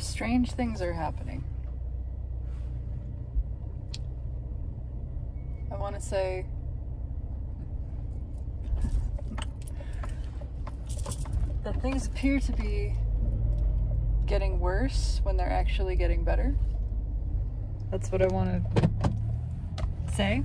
strange things are happening. I want to say that things appear to be getting worse when they're actually getting better. That's what I want to say.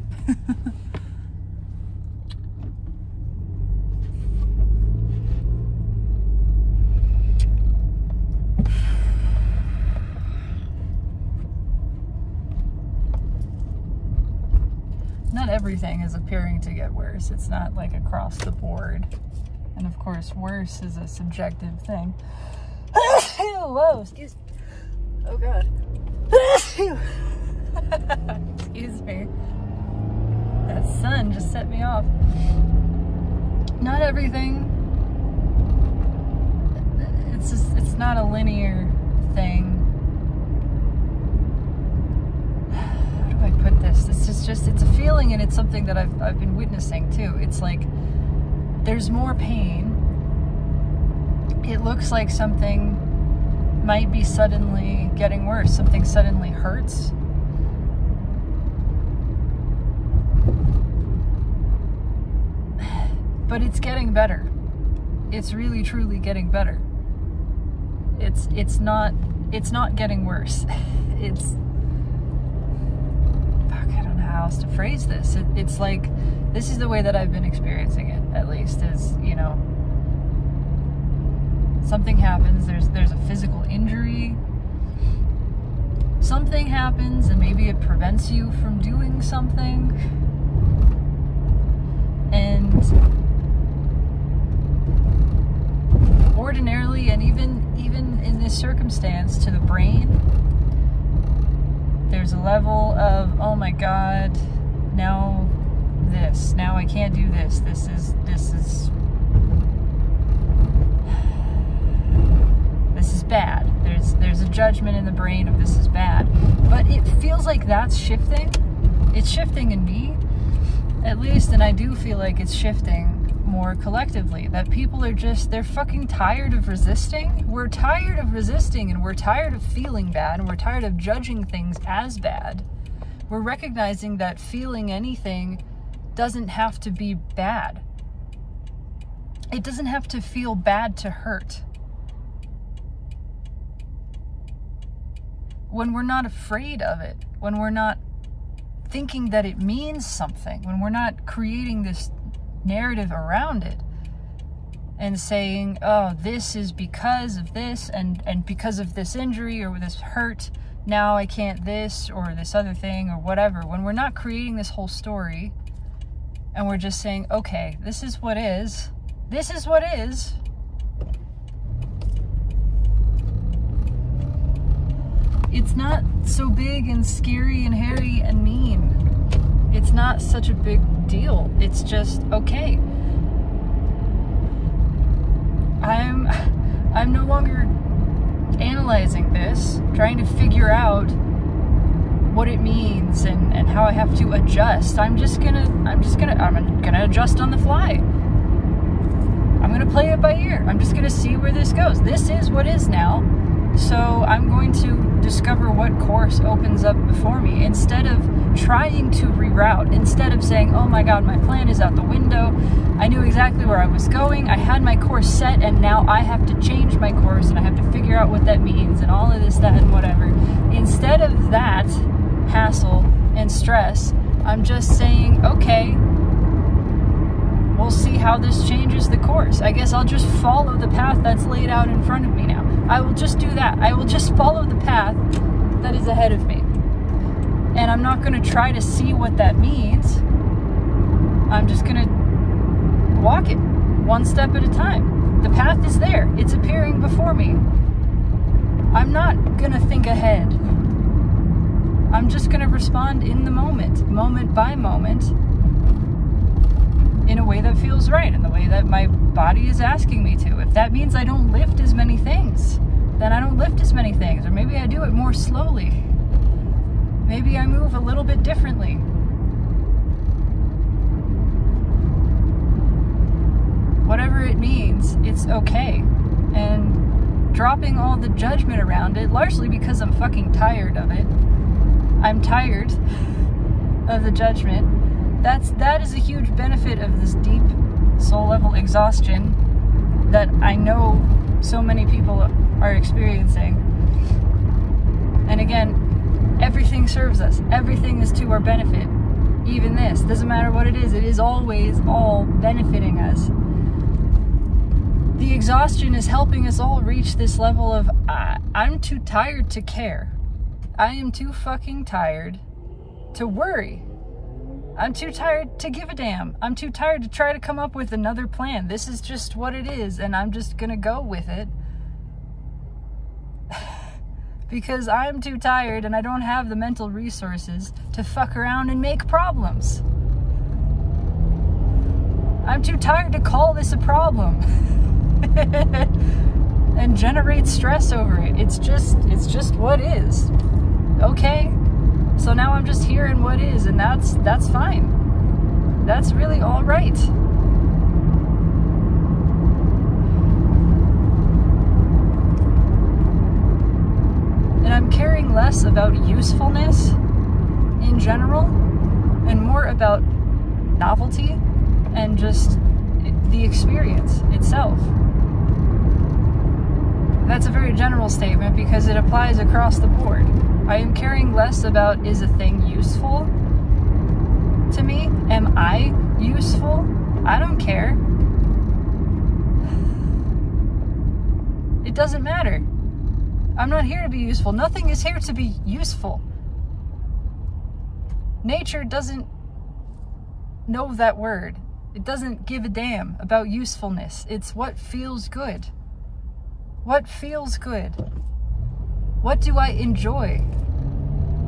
Not everything is appearing to get worse. It's not like across the board. And of course, worse is a subjective thing. Whoa, excuse me. Oh God. Excuse me. That sun just set me off. Not everything. It's not a linear thing. How do I put this? It's a feeling, and it's something that I've been witnessing too. It's like there's more pain. It looks like something might be suddenly getting worse. Something suddenly hurts. But it's getting better. It's really truly getting better. It's not getting worse. It's I don't know how else to phrase this. It's like, this is the way that I've been experiencing it, at least, is, you know, something happens, there's a physical injury, something happens, and maybe it prevents you from doing something, and ordinarily, and even in this circumstance, to the brain, there's a level of, oh my God, now I can't do this. This is bad. There's a judgment in the brain of this is bad. But it feels like that's shifting. It's shifting in me, at least, and I do feel like it's shifting more collectively. That people are they're fucking tired of resisting. We're tired of resisting, and we're tired of feeling bad, and we're tired of judging things as bad. We're recognizing that feeling anything doesn't have to be bad. It doesn't have to feel bad to hurt. When we're not afraid of it, when we're not thinking that it means something, when we're not creating this narrative around it and saying, oh, this is because of this, and because of this injury or this hurt, now I can't this or this other thing or whatever. When we're not creating this whole story and we're just saying, okay, this is what is, this is what is, it's not so big and scary and hairy and mean. It's not such a big deal. It's just, okay, I'm no longer analyzing this, trying to figure out what it means and how I have to adjust. I'm gonna adjust on the fly. I'm gonna play it by ear. I'm just gonna see where this goes. This is what is now. So I'm going to discover what course opens up before me, instead of trying to reroute, instead of saying, oh my God, my plan is out the window. I knew exactly where I was going. I had my course set, and now I have to change my course, and I have to figure out what that means, and all of this, that, and whatever. Instead of that hassle and stress, I'm just saying, okay, we'll see how this changes the course. I guess I'll just follow the path that's laid out in front of me now. I will just do that. I will just follow the path that is ahead of me. And I'm not going to try to see what that means. I'm just going to walk it one step at a time. The path is there. It's appearing before me. I'm not going to think ahead. I'm just going to respond in the moment by moment, in a way that feels right, in the way that my body is asking me to. If that means I don't lift as many things, then I don't lift as many things. Or maybe I do it more slowly. Maybe I move a little bit differently. Whatever it means, it's okay. And dropping all the judgment around it, largely because I'm fucking tired of it. I'm tired of the judgment. That is a huge benefit of this deep soul level exhaustion that I know so many people are experiencing. And again, everything serves us. Everything is to our benefit. Even this, doesn't matter what it is always all benefiting us. The exhaustion is helping us all reach this level of, I'm too tired to care. I am too fucking tired to worry. I'm too tired to give a damn. I'm too tired to try to come up with another plan. This is just what it is, and I'm just gonna go with it. Because I'm too tired and I don't have the mental resources to fuck around and make problems. I'm too tired to call this a problem and generate stress over it. It's just what is. Okay? So now I'm just hearing what is, and that's fine. That's really all right. And I'm caring less about usefulness in general and more about novelty and just the experience itself. That's a very general statement because it applies across the board. I am caring less about, is a thing useful to me? Am I useful? I don't care. It doesn't matter. I'm not here to be useful. Nothing is here to be useful. Nature doesn't know that word. It doesn't give a damn about usefulness. It's what feels good. What feels good? What do I enjoy?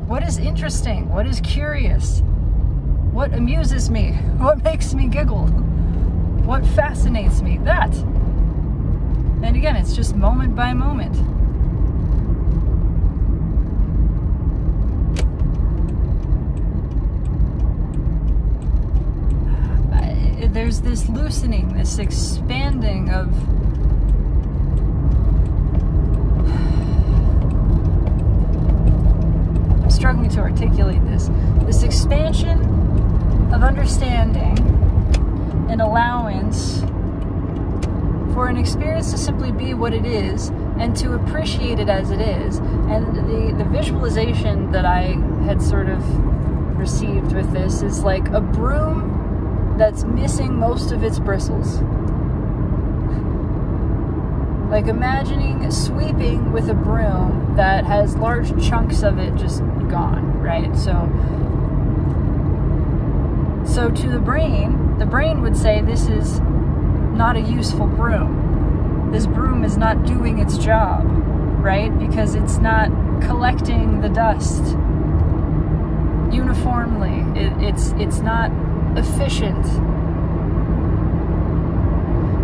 What is interesting? What is curious? What amuses me? What makes me giggle? What fascinates me? That. And again, it's just moment by moment. There's this loosening, this expanding of I'm struggling to articulate this expansion of understanding and allowance for an experience to simply be what it is and to appreciate it as it is. And the visualization that I had sort of received with this is like a broom that's missing most of its bristles. Like imagining sweeping with a broom that has large chunks of it just gone, right? So to the brain would say this is not a useful broom. This broom is not doing its job, right? Because it's not collecting the dust uniformly. It's not efficient.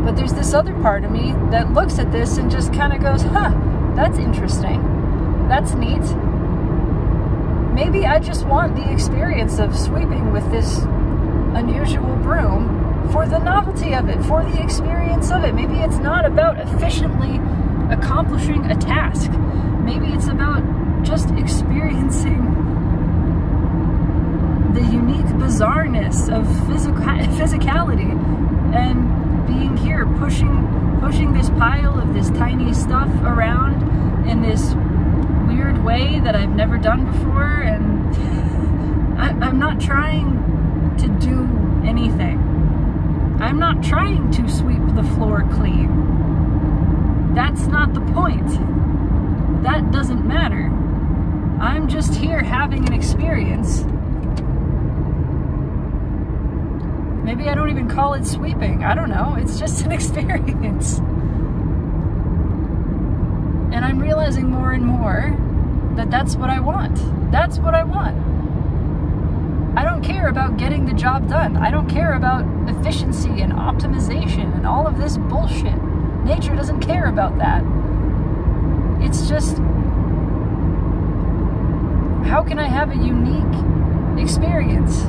But there's this other part of me that looks at this and just kind of goes, huh, that's interesting. That's neat. Maybe I just want the experience of sweeping with this unusual broom for the novelty of it, for the experience of it. Maybe it's not about efficiently accomplishing a task. Maybe it's about just experiencing the unique bizarreness of physicality and being here pushing this pile of this tiny stuff around in this weird way that I've never done before. And I'm not trying to do anything. I'm not trying to sweep the floor clean. That's not the point. That doesn't matter. I'm just here having an experience. Maybe I don't even call it sweeping. I don't know. It's just an experience. And I'm realizing more and more that that's what I want. That's what I want. I don't care about getting the job done. I don't care about efficiency and optimization and all of this bullshit. Nature doesn't care about that. It's just, how can I have a unique experience?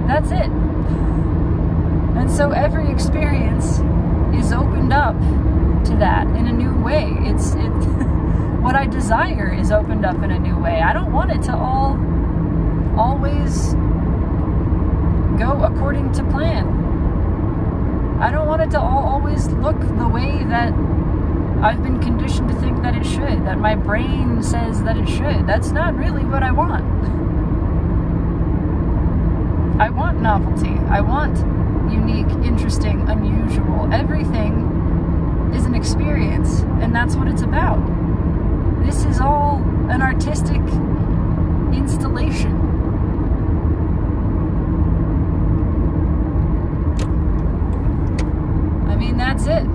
That's it. And so every experience is opened up up to that in a new way. What I desire is opened up in a new way. I don't want it to always go according to plan. I don't want it to always look the way that I've been conditioned to think that it should, that my brain says that it should. That's not really what I want. I want novelty. I want unique, interesting, unusual. Everything is an experience, and that's what it's about. This is all an artistic installation. I mean, that's it.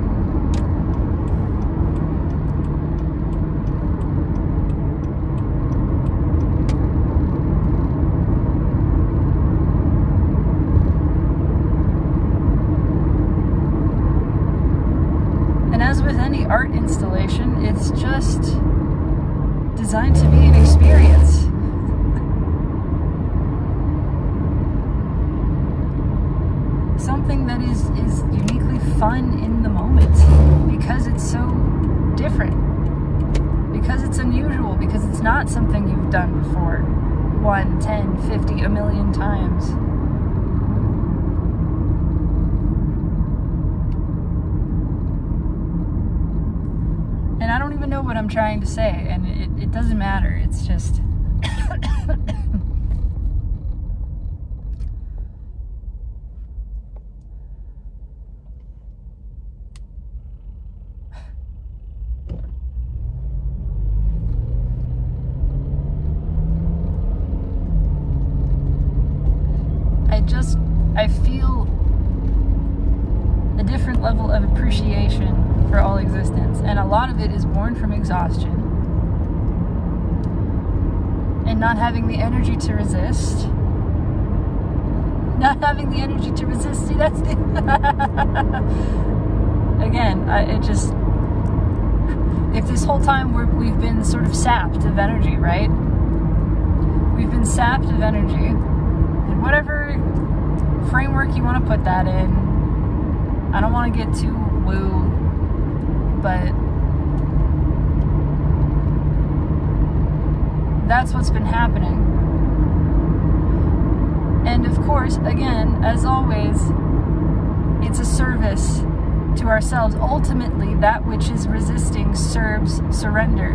And as with any art installation, it's just designed to be an experience. Something that is uniquely fun in the moment because it's so different, because it's unusual, because it's not something you've done before 1, 10, 50, a million times. And I don't even know what I'm trying to say, and it doesn't matter. It's just I feel a different level of appreciation for all existence, and a lot of it is born from exhaustion and not having the energy to resist. See, that's the again, if this whole time we've been sort of sapped of energy, right? We've been sapped of energy, and whatever framework you want to put that in, I don't want to get too woo, but that's what's been happening. And of course, again, as always, it's a service to ourselves. Ultimately, that which is resisting serves surrender.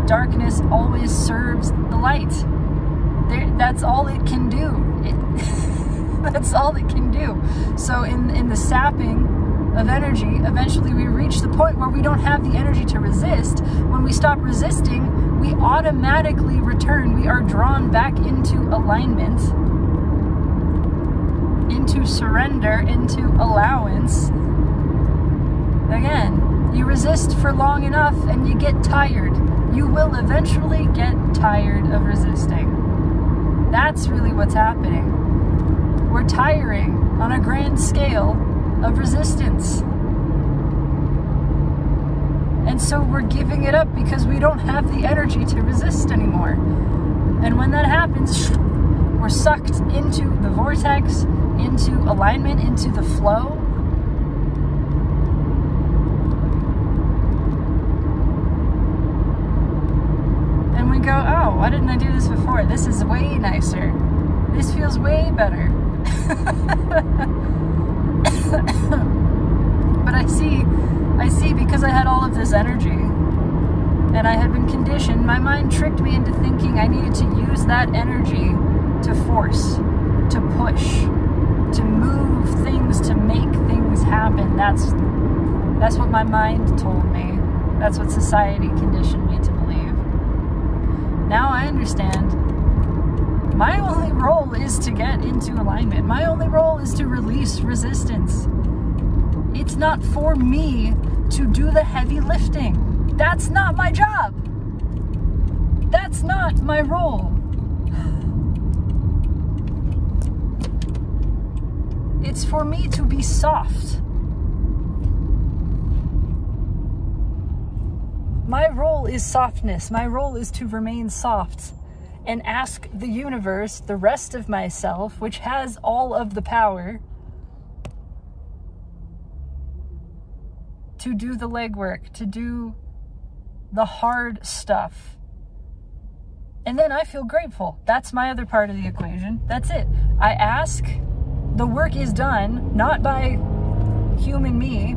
Darkness always serves the light. That's all it can do. That's all it can do. So in the sapping of energy, eventually we reach the point where we don't have the energy to resist. When we stop resisting, we automatically return. We are drawn back into alignment, into surrender, into allowance. Again, you resist for long enough and you get tired. You will eventually get tired of resisting. That's really what's happening. We're tiring on a grand scale of resistance. And so we're giving it up because we don't have the energy to resist anymore. And when that happens, we're sucked into the vortex, into alignment, into the flow. And we go, oh, why didn't I do this before? This is way nicer. This feels way better. But I see because I had all of this energy and I had been conditioned, my mind tricked me into thinking I needed to use that energy to force, to push, to move things, to make things happen. That's what my mind told me. That's what society conditioned me to believe. Now I understand. My only role is to get into alignment. My only role is to release resistance. It's not for me to do the heavy lifting. That's not my job. That's not my role. It's for me to be soft. My role is softness. My role is to remain soft and ask the universe, the rest of myself, which has all of the power, to do the legwork, to do the hard stuff. And then I feel grateful. That's my other part of the equation. That's it. I ask, the work is done, not by human me.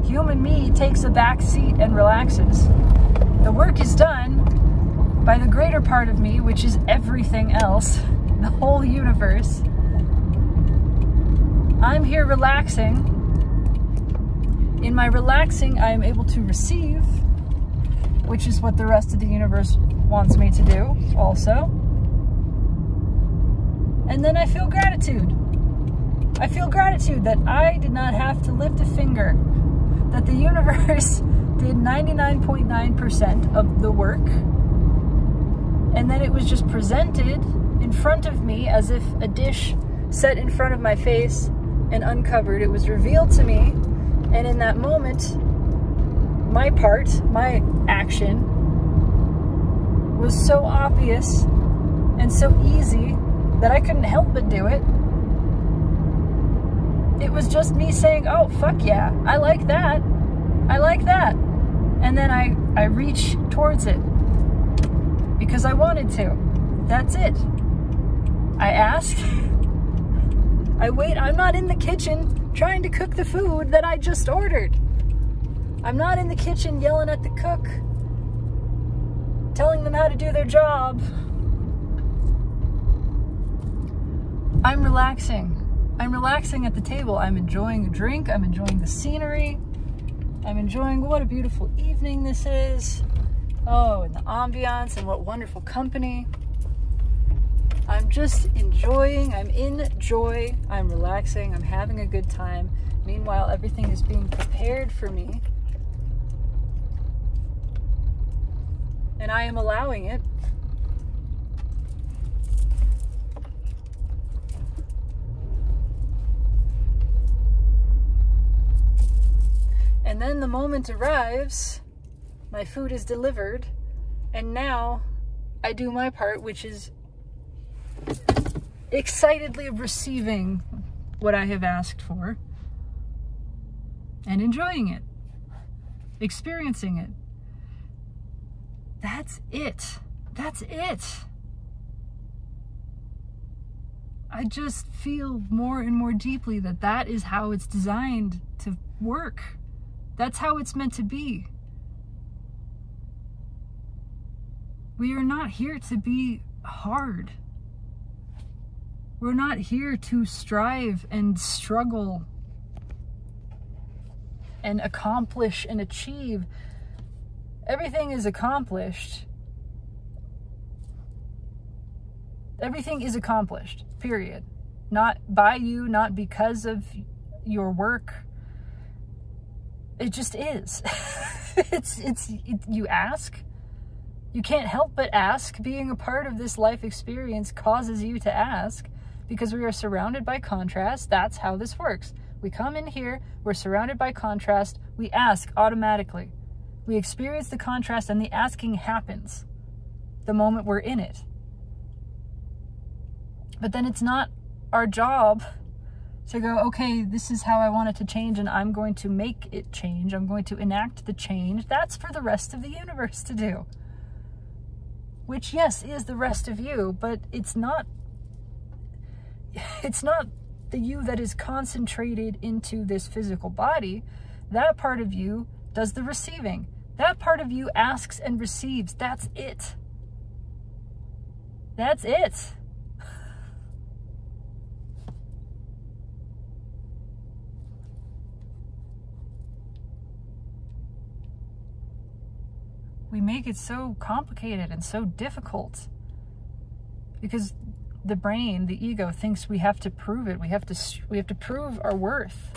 Human me takes a back seat and relaxes. The work is done by the greater part of me, which is everything else, the whole universe. I'm here relaxing. In my relaxing, I am able to receive, which is what the rest of the universe wants me to do also. And then I feel gratitude. I feel gratitude that I did not have to lift a finger, that the universe did 99.9% of the work, and then it was just presented in front of me as if a dish set in front of my face and uncovered. It was revealed to me, and in that moment, my part, my action, was so obvious and so easy that I couldn't help but do it. It was just me saying, oh, fuck yeah, I like that. I like that. And then I reach towards it because I wanted to. That's it. I ask. I wait. I'm not in the kitchen trying to cook the food that I just ordered. I'm not in the kitchen yelling at the cook, telling them how to do their job. I'm relaxing. I'm relaxing at the table. I'm enjoying a drink. I'm enjoying the scenery. I'm enjoying what a beautiful evening this is. Oh, and the ambiance and what wonderful company. I'm just enjoying. I'm in joy. I'm relaxing. I'm having a good time. Meanwhile, everything is being prepared for me. And I am allowing it. And then the moment arrives, my food is delivered, and now I do my part, which is excitedly receiving what I have asked for and enjoying it, experiencing it. That's it. That's it. I just feel more and more deeply that that is how it's designed to work. That's how it's meant to be. We are not here to be hard. We're not here to strive and struggle and accomplish and achieve. Everything is accomplished. Everything is accomplished, period. Not by you, not because of your work. It just is. You ask. You can't help but ask. Being a part of this life experience causes you to ask because we are surrounded by contrast. That's how this works. We come in here, we're surrounded by contrast, we ask automatically. We experience the contrast and the asking happens the moment we're in it. But then it's not our job to go, okay, this is how I want it to change and I'm going to make it change. I'm going to enact the change. That's for the rest of the universe to do. Which, yes, is the rest of you, but it's not the you that is concentrated into this physical body. That part of you does the receiving. That part of you asks and receives. That's it. That's it. We make it so complicated and so difficult because the brain, the ego, thinks we have to prove it. We have to prove our worth.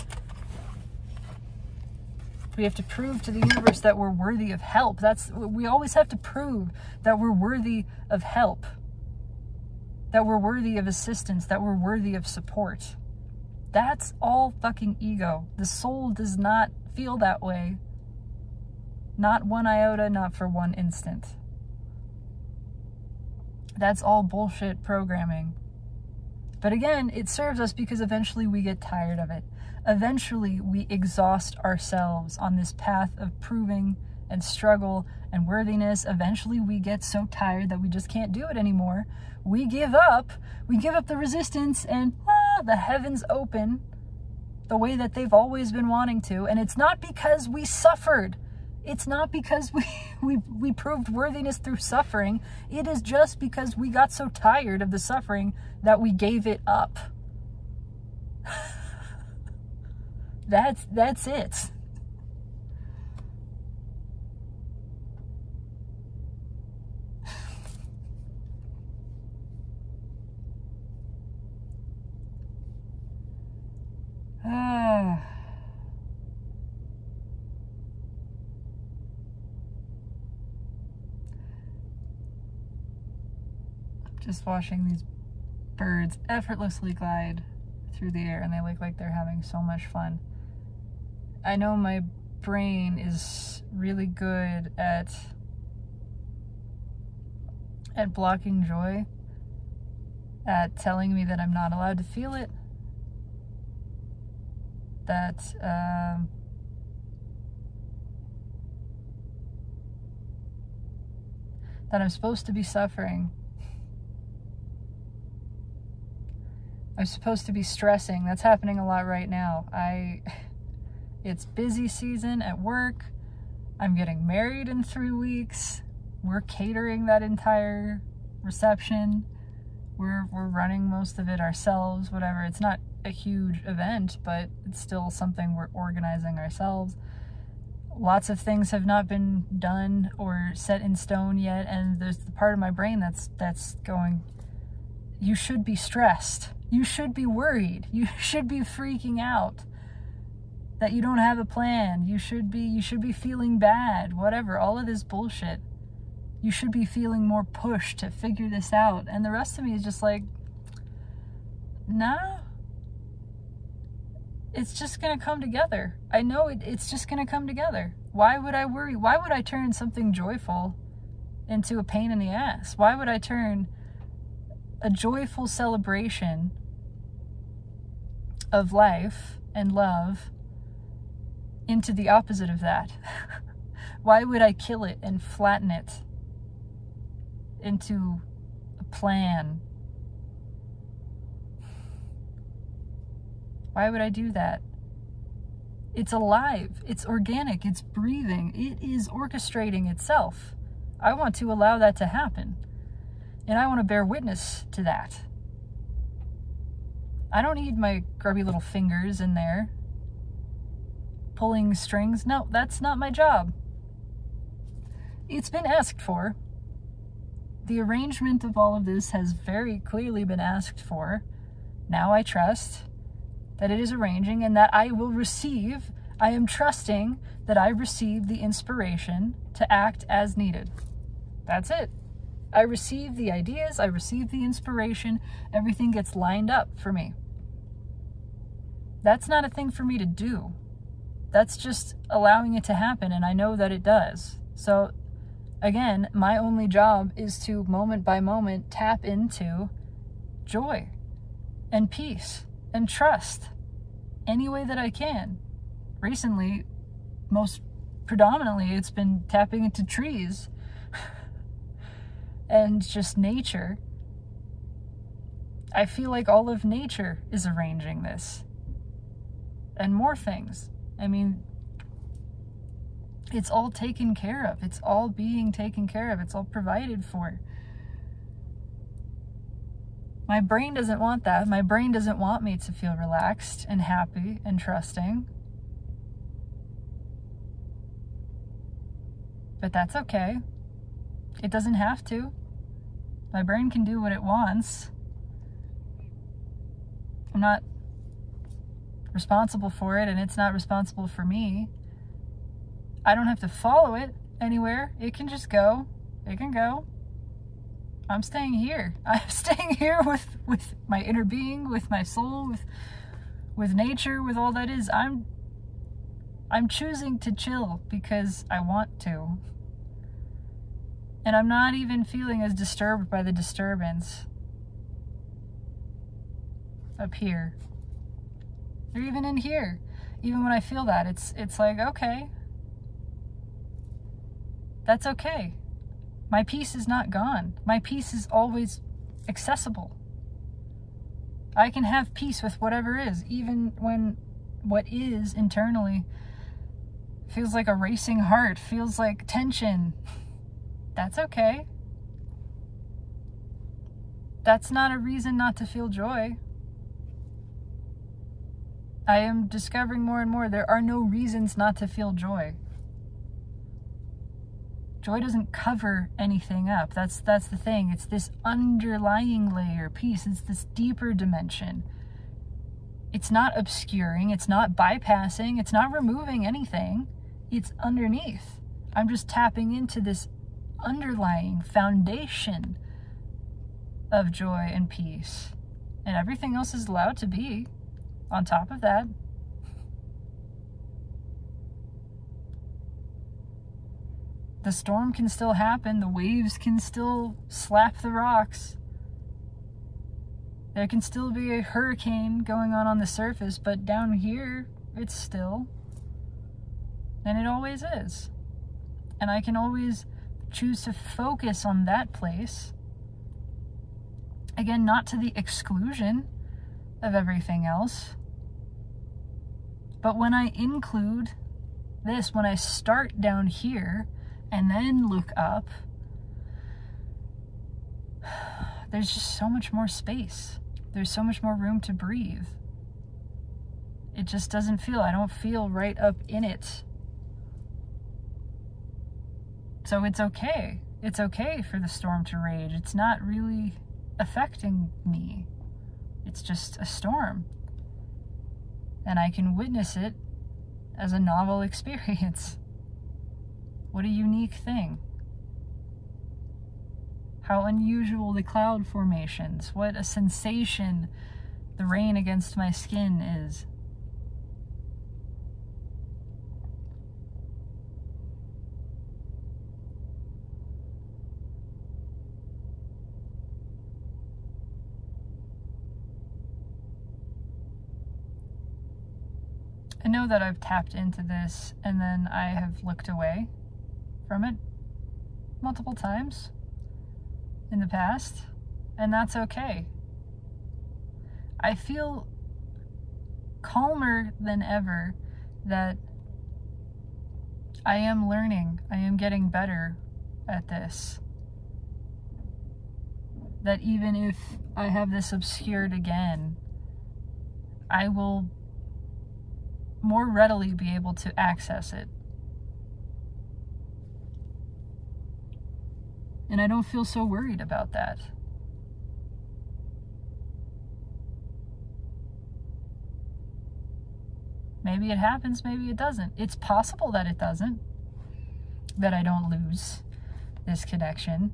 We have to prove to the universe that we're worthy of help. We always have to prove that we're worthy of help, that we're worthy of assistance, that we're worthy of support. That's all fucking ego. The soul does not feel that way. Not one iota, not for one instant. That's all bullshit programming. But again, it serves us because eventually we get tired of it. Eventually, we exhaust ourselves on this path of proving and struggle and worthiness. Eventually, we get so tired that we just can't do it anymore. We give up the resistance, and the heavens open the way that they've always been wanting to. And it's not because we suffered. It's not because we proved worthiness through suffering. It is just because we got so tired of the suffering that we gave it up. That's it. Just watching these birds effortlessly glide through the air, and they look like they're having so much fun. I know my brain is really good at blocking joy, at telling me that I'm not allowed to feel it, that I'm supposed to be suffering. I'm supposed to be stressing. That's happening a lot right now. It's busy season at work. I'm getting married in 3 weeks. We're catering that entire reception. We're running most of it ourselves, whatever. It's not a huge event, but it's still something we're organizing ourselves. Lots of things have not been done or set in stone yet, and there's the part of my brain that's going, you should be stressed. You should be worried. You should be freaking out that you don't have a plan. You should be feeling bad, whatever, all of this bullshit. You should be feeling more pushed to figure this out. And the rest of me is just like, nah, it's just gonna come together. I know it's just gonna come together. Why would I worry? Why would I turn something joyful into a pain in the ass? Why would I turn a joyful celebration of life and love into the opposite of that? Why would I kill it and flatten it into a plan? Why would I do that? It's alive, it's organic, it's breathing, it is orchestrating itself. I want to allow that to happen. And I want to bear witness to that. I don't need my grubby little fingers in there pulling strings. No, that's not my job. It's been asked for. The arrangement of all of this has very clearly been asked for. Now I trust that it is arranging and that I will receive. I am trusting that I receive the inspiration to act as needed. That's it. I receive the ideas, I receive the inspiration, everything gets lined up for me. That's not a thing for me to do. That's just allowing it to happen, and I know that it does. So, again, my only job is to, moment by moment, tap into joy and peace and trust any way that I can. Recently, most predominantly, it's been tapping into trees and just nature. I feel like all of nature is arranging this. And more things. I mean, it's all taken care of. It's all being taken care of. It's all provided for. My brain doesn't want that. My brain doesn't want me to feel relaxed and happy and trusting. But that's okay. It doesn't have to. My brain can do what it wants. I'm not responsible for it, and it's not responsible for me. I don't have to follow it anywhere. It can just go. It can go. I'm staying here. I'm staying here with my inner being, with my soul, with nature, with all that is. I'm choosing to chill because I want to. And I'm not even feeling as disturbed by the disturbance up here. Or even in here, even when I feel that, it's like, okay, that's okay. My peace is not gone. My peace is always accessible. I can have peace with whatever is, even when what is internally feels like a racing heart, feels like tension. That's okay. That's not a reason not to feel joy. I am discovering more and more there are no reasons not to feel joy. Joy doesn't cover anything up. That's the thing. It's this underlying layer, peace. It's this deeper dimension. It's not obscuring. It's not bypassing. It's not removing anything. It's underneath. I'm just tapping into this underlying foundation of joy and peace. And everything else is allowed to be on top of that. The storm can still happen. The waves can still slap the rocks. There can still be a hurricane going on the surface, but down here, it's still. And it always is. And I can always choose to focus on that place. Again, not to the exclusion of everything else. But when I include this, when I start down here and then look up, there's just so much more space. There's so much more room to breathe. It just doesn't feel, I don't feel right up in it. So it's okay. It's okay for the storm to rage. It's not really affecting me. It's just a storm. And I can witness it as a novel experience. What a unique thing. How unusual the cloud formations. What a sensation the rain against my skin is. I know that I've tapped into this and then I have looked away from it multiple times in the past, and that's okay. I feel calmer than ever that I am learning, I am getting better at this. That even if I have this obscured again, I will more readily be able to access it. And I don't feel so worried about that. Maybe it happens, maybe it doesn't. It's possible that it doesn't. That I don't lose this connection.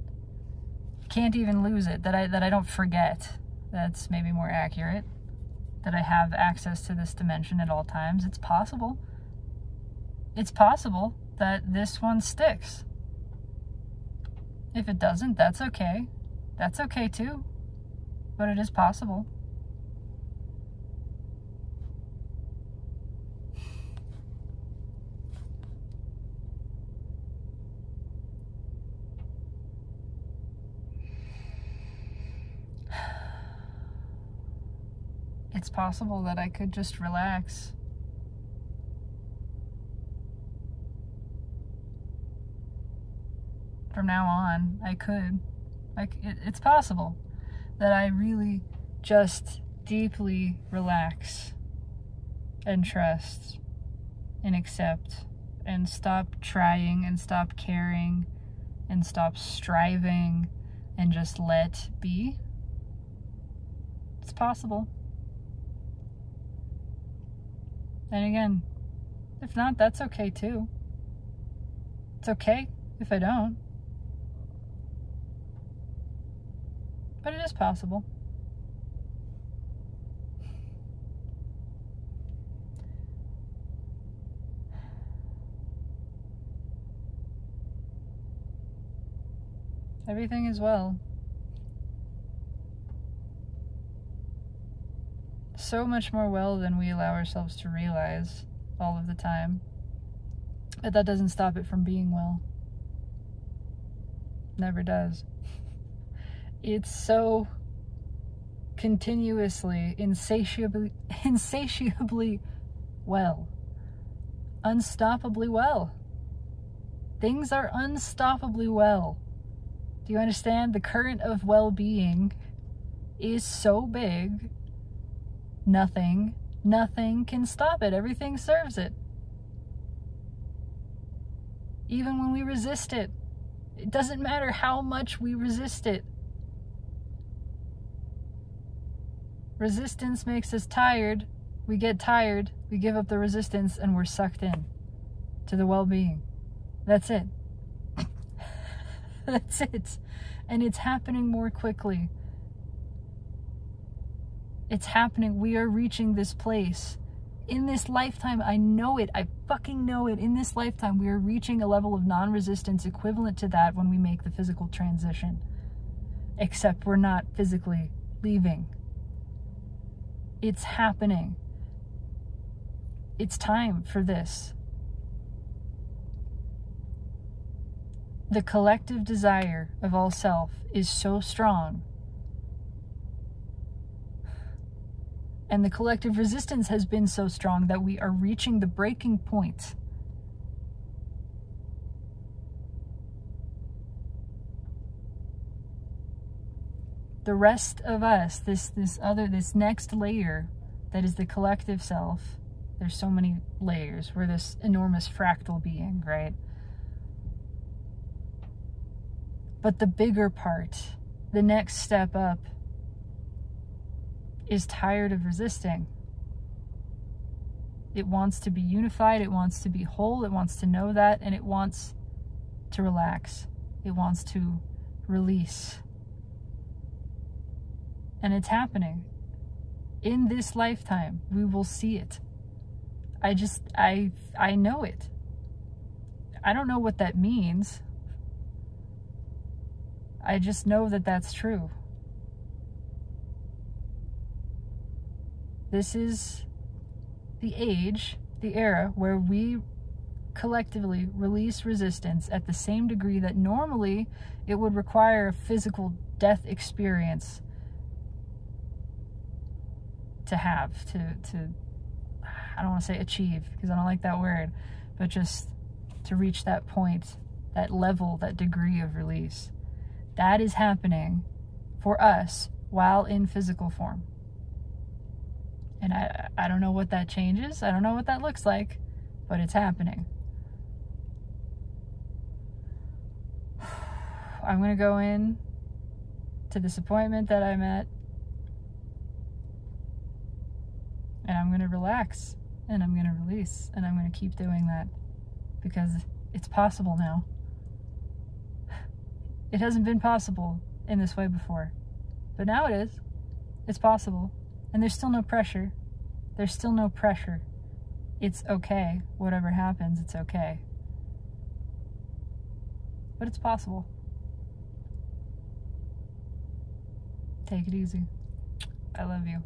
Can't even lose it. That I don't forget. That's maybe more accurate. That I have access to this dimension at all times. It's possible. It's possible that this one sticks. If it doesn't, that's okay. That's okay too. But it is possible. It's possible that I could just relax. From now on, I could. It's possible that I really just deeply relax and trust and accept and stop trying and stop caring and stop striving and just let be. It's possible. And again, if not, that's okay too. It's okay if I don't. But it is possible. Everything is well. so much more well than we allow ourselves to realize all of the time. But that doesn't stop it from being well. Never does. It's so continuously, insatiably well. Unstoppably well. Things are unstoppably well. Do you understand? The current of well-being is so big, nothing can stop it. Everything serves it. Even when we resist it. It doesn't matter how much we resist it. Resistance makes us tired. We get tired, we give up the resistance, and we're sucked in to the well-being. That's it. That's it. And it's happening more quickly. It's happening. We are reaching this place. In this lifetime, I know it. I fucking know it. In this lifetime, we are reaching a level of non-resistance equivalent to that when we make the physical transition. Except we're not physically leaving. It's happening. It's time for this. The collective desire of all self is so strong. And the collective resistance has been so strong that we are reaching the breaking point. The rest of us, this next layer that is the collective self, there's so many layers. We're this enormous fractal being, right? But the bigger part, the next step up, is tired of resisting. It wants to be unified, it wants to be whole, it wants to know that, and it wants to relax. It wants to release. And it's happening. In this lifetime, we will see it. I know it. I don't know what that means. I just know that that's true. This is the age, the era, where we collectively release resistance at the same degree that normally it would require a physical death experience to have, to I don't want to say achieve, because I don't like that word, but just to reach that point, that level, that degree of release. That is happening for us while in physical form. And I don't know what that changes. I don't know what that looks like, but it's happening. I'm going to go in to this appointment that I'm at, and I'm going to relax, and I'm going to release, and I'm going to keep doing that because it's possible now. It hasn't been possible in this way before, but now it is. It's possible. And there's still no pressure. There's still no pressure. It's okay. Whatever happens, it's okay. But it's possible. Take it easy. I love you.